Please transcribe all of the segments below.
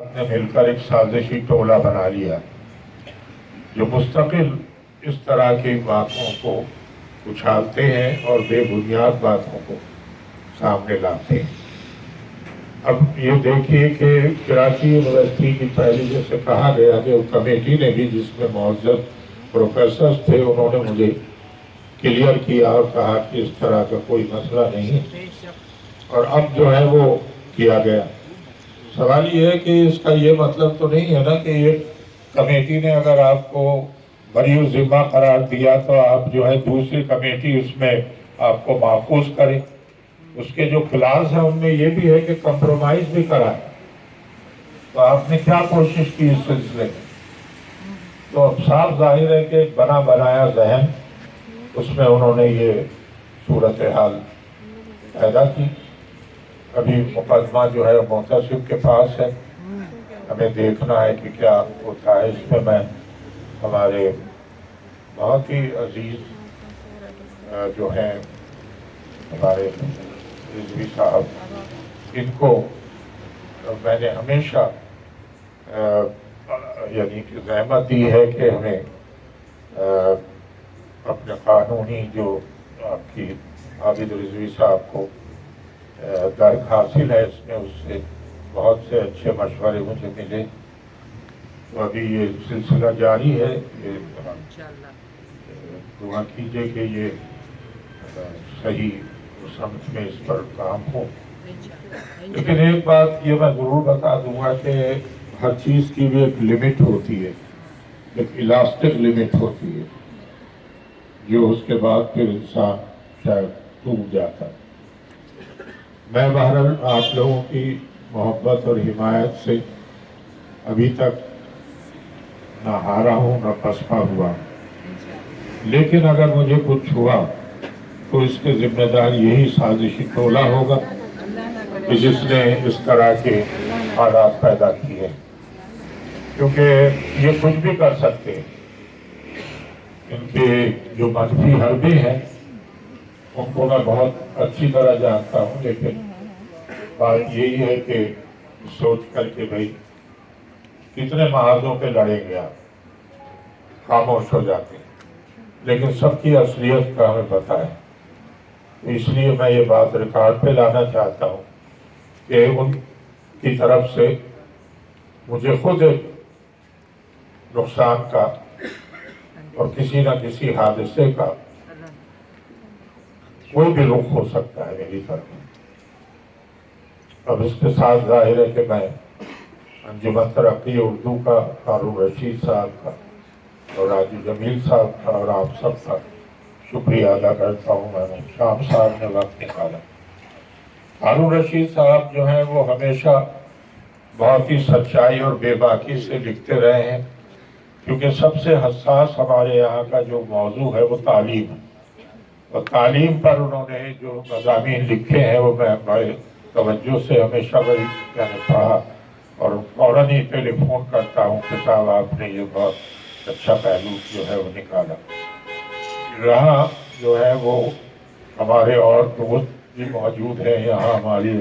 نے مل کر ایک سازشی ٹولہ بنا لیا جو مستقل اس طرح کی باتوں کو اچھالتے ہیں اور بے بنیاد باتوں کو سامنے لاتے ہیں۔ اب یہ دیکھیے کہ کراچی یونیورسٹی کی پہلے جیسے کہا گیا کہ کمیٹی نے بھی، جس میں معزز پروفیسرز تھے، انہوں نے مجھے کلیئر کیا اور کہا کہ اس طرح کا کوئی مسئلہ نہیں ہے، اور اب جو ہے وہ کیا گیا۔ سوال یہ ہے کہ اس کا یہ مطلب تو نہیں ہے نا کہ یہ کمیٹی نے اگر آپ کو بری ذمہ قرار دیا تو آپ جو ہے دوسری کمیٹی اس میں آپ کو محفوظ کرے۔ اس کے جو کلاس ہیں ان میں یہ بھی ہے کہ کمپرومائز بھی کرائے، تو آپ نے کیا کوشش کی اس سلسلے میں؟ تو اب صاف ظاہر ہے کہ بنا بنایا ذہن اس میں انہوں نے یہ صورتحال پیدا کی۔ ابھی مقدمہ جو ہے محتسب کے پاس ہے، ہمیں دیکھنا ہے کہ کیا ہوتا ہے۔ اس میں میں ہمارے بہت ہی عزیز جو ہیں ہمارے رضوی صاحب، ان کو میں نے ہمیشہ یعنی کہ زحمت دی ہے کہ ہمیں اپنے قانونی جو آپ کی عابد رضوی صاحب کو درک حاصل ہے، اس میں اس سے بہت سے اچھے مشورے مجھے ملے۔ تو ابھی یہ سلسلہ جاری ہے، یہ دعا کیجئے کہ یہ صحیح سمجھ میں اس پر کام ہو۔ لیکن ایک بات یہ میں ضرور بتا دوں گا کہ ہر چیز کی بھی ایک لمٹ ہوتی ہے، ایک الاسٹک لمٹ ہوتی ہے، جو اس کے بعد پھر انسان شاید ٹوٹ جاتا ہے۔ میں بہرحال آپ لوگوں کی محبت اور حمایت سے ابھی تک نہ ہارا ہوں نہ پسپا ہوا، لیکن اگر مجھے کچھ ہوا تو اس کے ذمہ دار یہی سازشی ٹولہ ہوگا کہ جس نے اس طرح کے حالات پیدا کیے، کیونکہ یہ کچھ بھی کر سکتے ہیں۔ ان کے جو منفی حربے ہیں ان کو میں بہت اچھی طرح جانتا ہوں، لیکن بات یہی ہے کہ سوچ کر کے بھئی کتنے محاذوں پہ لڑیں گے آپ، خاموش ہو جاتے ہیں، لیکن سب کی اصلیت کا ہمیں پتہ ہے۔ اس لیے میں یہ بات ریکارڈ پہ لانا چاہتا ہوں کہ ان کی طرف سے مجھے خود ایک نقصان کا اور کسی نہ کسی حادثے کا کوئی بھی رخ ہو سکتا ہے میری طرف۔ اب اس کے ساتھ ظاہر ہے کہ میں انجمن ترقی اردو کا، ہارون رشید صاحب کا اور راجو جمیل صاحب کا اور آپ سب کا شکریہ ادا کرتا ہوں۔ میں نے شام صاحب نے وقت نکالا۔ ہارون رشید صاحب جو ہیں وہ ہمیشہ بہت ہی سچائی اور بے باکی سے لکھتے رہے ہیں، کیونکہ سب سے حساس ہمارے یہاں کا جو موضوع ہے وہ تعلیم ہے، اور تعلیم پر انہوں نے جو مضامین لکھے ہیں وہ میں بڑے توجہ سے ہمیشہ پڑھا، اور فوراً ہی ٹیلی فون کرتا ہوں کہ صاحب آپ نے یہ بہت اچھا پہلو جو ہے وہ نکالا۔ یہاں جو ہے وہ ہمارے اور دوست بھی موجود ہیں، یہاں ہماری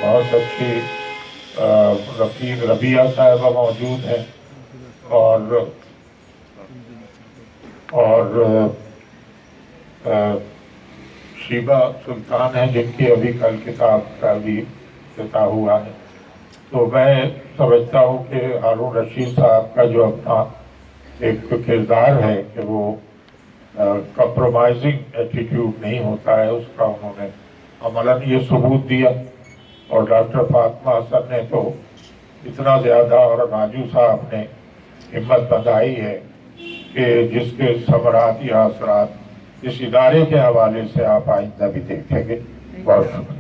بہت اچھی رفیق ربیہ صاحبہ موجود ہیں، اور شیبہ سلطان ہیں جن کی ابھی کل کتاب کا بھی افتتاح ہوا ہے۔ تو میں سمجھتا ہوں کہ ہارون رشید صاحب کا جو اپنا ایک کردار ہے کہ وہ کمپرومائزنگ ایٹیٹیوڈ نہیں ہوتا ہے، اس کا انہوں نے عملاً یہ ثبوت دیا۔ اور ڈاکٹر فاطمہ حسن نے تو اتنا زیادہ، اور راجو صاحب نے ہمت بندھائی ہے کہ جس کے ثمرات یا اثرات اس ادارے کے حوالے سے آپ آئندہ بھی دیکھیں گے۔ بہت شکریہ۔